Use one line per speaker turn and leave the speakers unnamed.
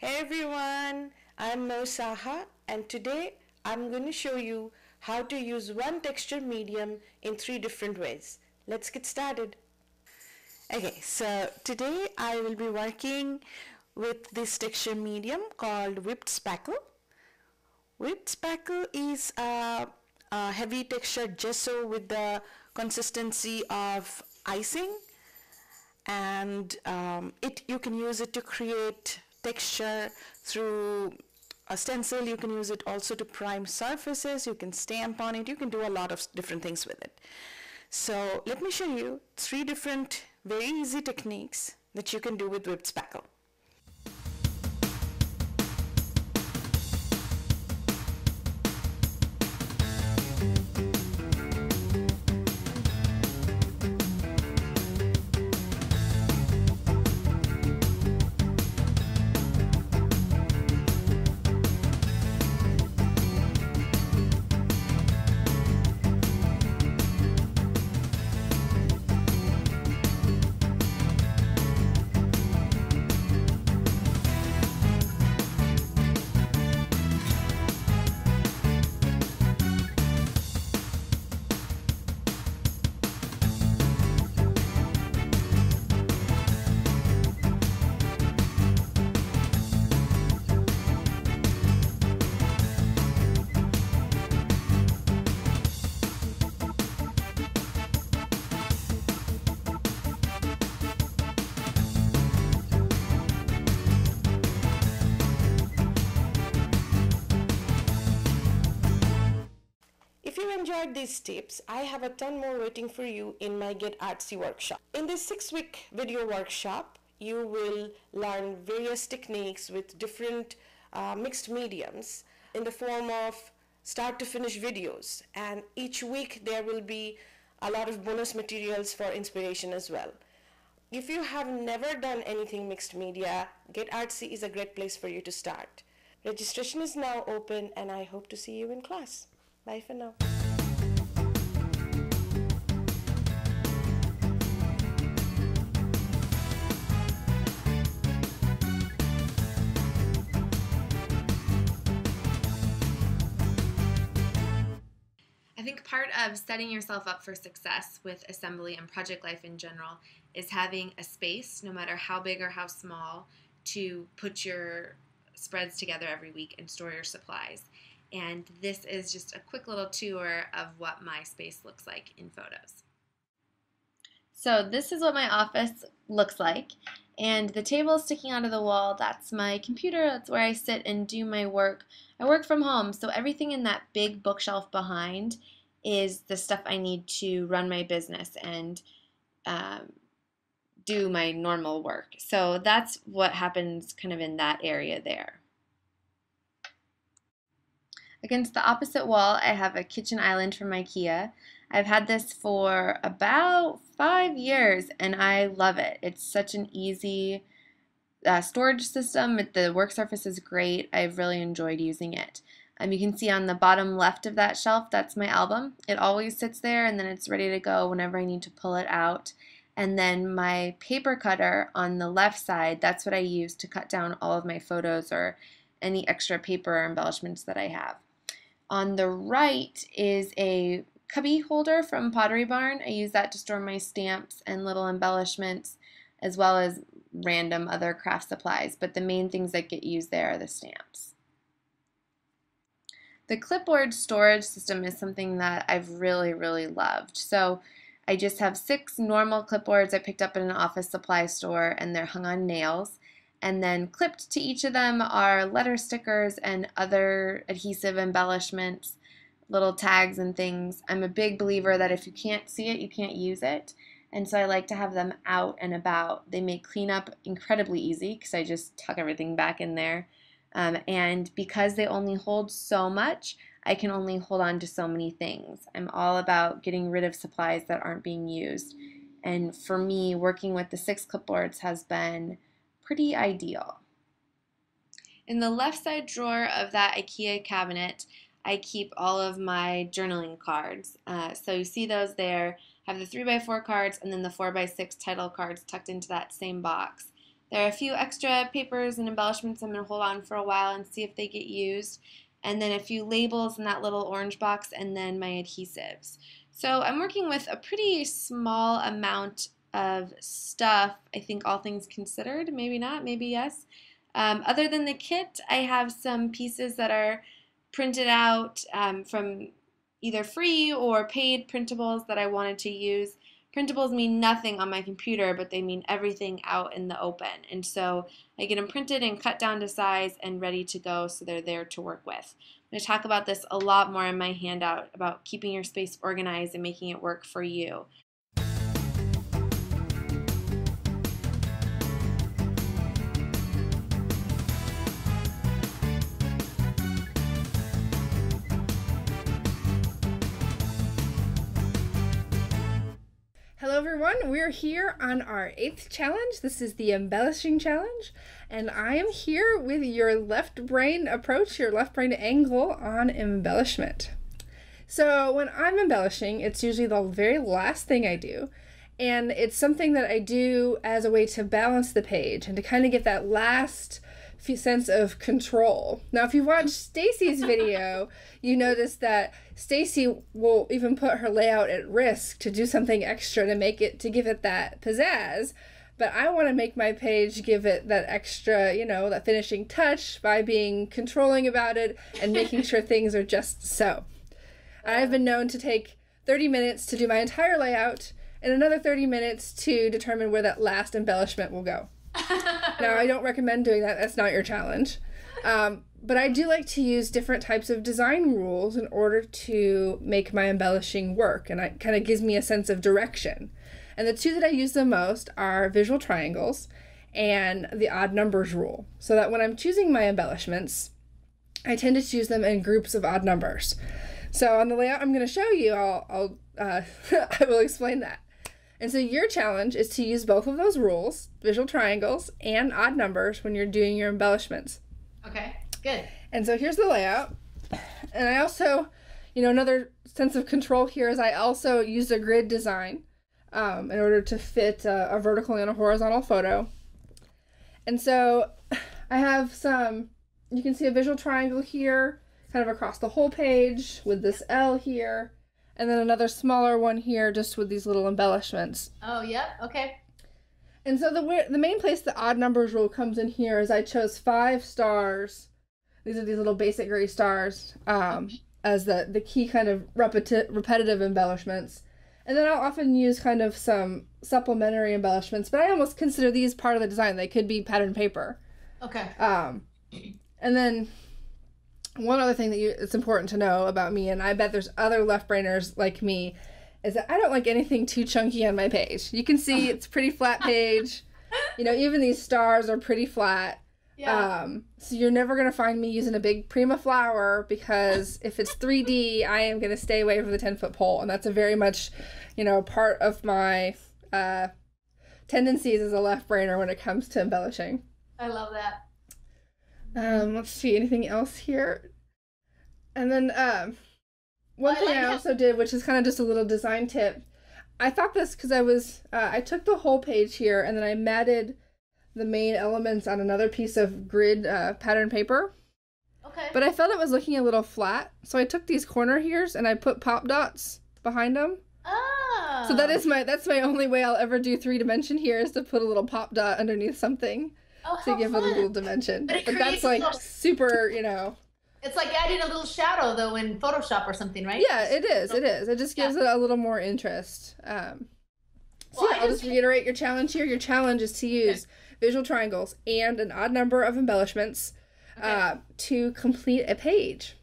Hey everyone, I'm Mo Saha and today I'm going to show you how to use one texture medium in 3 different ways. Let's get started. Okay, so today I will be working with this texture medium called whipped spackle. Whipped spackle is a heavy texture gesso with the consistency of icing, and you can use it to create texture through a stencil. You can use it also to prime surfaces. You can stamp on it. You can do a lot of different things with it. So let me show you 3 different very easy techniques that you can do with whipped spackle. If you enjoyed these tips, I have a ton more waiting for you in my Get Artsy workshop. In this 6-week video workshop, you will learn various techniques with different mixed mediums in the form of start to finish videos, and each week there will be a lot of bonus materials for inspiration as well. If you have never done anything mixed media, Get Artsy is a great place for you to start. Registration is now open and I hope to see you in class. Bye for now.
I think part of setting yourself up for success with assembly and project life in general is having a space, no matter how big or how small, to put your spreads together every week and store your supplies. And this is just a quick little tour of what my space looks like in photos. So this is what my office looks like, and the table sticking out of the wall, that's my computer. That's where I sit and do my work. I work from home, so everything in that big bookshelf behind is the stuff I need to run my business and do my normal work. So that's what happens kind of in that area there. Against the opposite wall, I have a kitchen island from IKEA. I've had this for about 5 years and I love it. It's such an easy storage system. The work surface is great. I've really enjoyed using it. You can see on the bottom left of that shelf, that's my album. It always sits there and then it's ready to go whenever I need to pull it out. And then my paper cutter on the left side, that's what I use to cut down all of my photos or any extra paper or embellishments that I have. On the right is a cubby holder from Pottery Barn. I use that to store my stamps and little embellishments as well as random other craft supplies, but the main things that get used there are the stamps. The clipboard storage system is something that I've really loved. So I just have 6 normal clipboards I picked up in an office supply store, and they're hung on nails. And then clipped to each of them are letter stickers and other adhesive embellishments, little tags and things. I'm a big believer that if you can't see it, you can't use it. And so I like to have them out and about. They make cleanup incredibly easy because I just tuck everything back in there. And because they only hold so much, I can only hold on to so many things. I'm all about getting rid of supplies that aren't being used. And for me, working with the 6 clipboards has been pretty ideal. In the left side drawer of that IKEA cabinet, I keep all of my journaling cards. So you see those there. I have the 3x4 cards and then the 4x6 title cards tucked into that same box. There are a few extra papers and embellishments I'm going to hold on for a while and see if they get used. And then a few labels in that little orange box, and then my adhesives. So I'm working with a pretty small amount of stuff, I think, all things considered. Maybe not, maybe yes. Other than the kit, I have some pieces that are printed out from either free or paid printables that I wanted to use. Printables mean nothing on my computer, but they mean everything out in the open. And so I get them printed and cut down to size and ready to go, so they're there to work with. I'm going to talk about this a lot more in my handout about keeping your space organized and making it work for you.
Hello everyone, we're here on our 8th challenge. This is the embellishing challenge, and I am here with your left brain approach, your left brain angle on embellishment. So when I'm embellishing, it's usually the very last thing I do, and it's something that I do as a way to balance the page and to kind of get that last sense of control. Now, if you watch Stacy's video, you notice that Stacy will even put her layout at risk to do something extra to give it that pizzazz. But I want to make my page give it that extra, that finishing touch by being controlling about it and making sure things are just so. I've been known to take 30 minutes to do my entire layout and another 30 minutes to determine where that last embellishment will go. Now, I don't recommend doing that. That's not your challenge. But I do like to use different types of design rules in order to make my embellishing work, and it kind of gives me a sense of direction. And the two that I use the most are visual triangles and the odd numbers rule, so that when I'm choosing my embellishments, I tend to choose them in groups of odd numbers. So on the layout I'm going to show you, I will explain that. And so your challenge is to use both of those rules, visual triangles and odd numbers, when you're doing your embellishments.
Okay, good.
And so here's the layout. And I also, another sense of control here is I also used a grid design in order to fit a vertical and a horizontal photo. And so I have you can see a visual triangle here, kind of across the whole page with this L here. And then another smaller one here just with these little embellishments.
Oh, yeah, okay.
And so the main place the odd numbers rule comes in here is I chose 5 stars. These are these little basic gray stars as the key kind of repetitive embellishments. And then I'll often use kind of some supplementary embellishments, but I almost consider these part of the design. They could be pattern paper.
Okay.
And then one other thing that it's important to know about me, and I bet there's other left-brainers like me, is that I don't like anything too chunky on my page. You can see it's a pretty flat page. Even these stars are pretty flat.
Yeah.
So you're never going to find me using a big Prima flower, because if it's 3D, I am going to stay away from the 10-foot pole. And that's a very much, part of my tendencies as a left-brainer when it comes to embellishing.
I love that.
Let's see, anything else here? And then one thing I also did, which is kind of just a little design tip, I thought this because I took the whole page here and then I matted the main elements on another piece of grid pattern paper.
Okay.
But I felt it was looking a little flat, so I took these corner heres and I put pop dots behind them.
Oh.
So that's my only way I'll ever do 3-dimension here, is to put a little pop dot underneath something. To give it a little dimension. But that's like super,
It's like adding a little shadow, though, in Photoshop or something, right?
Yeah, it is. It just gives it a little more interest. I'll just reiterate your challenge here. Your challenge is to use visual triangles and an odd number of embellishments to complete a page.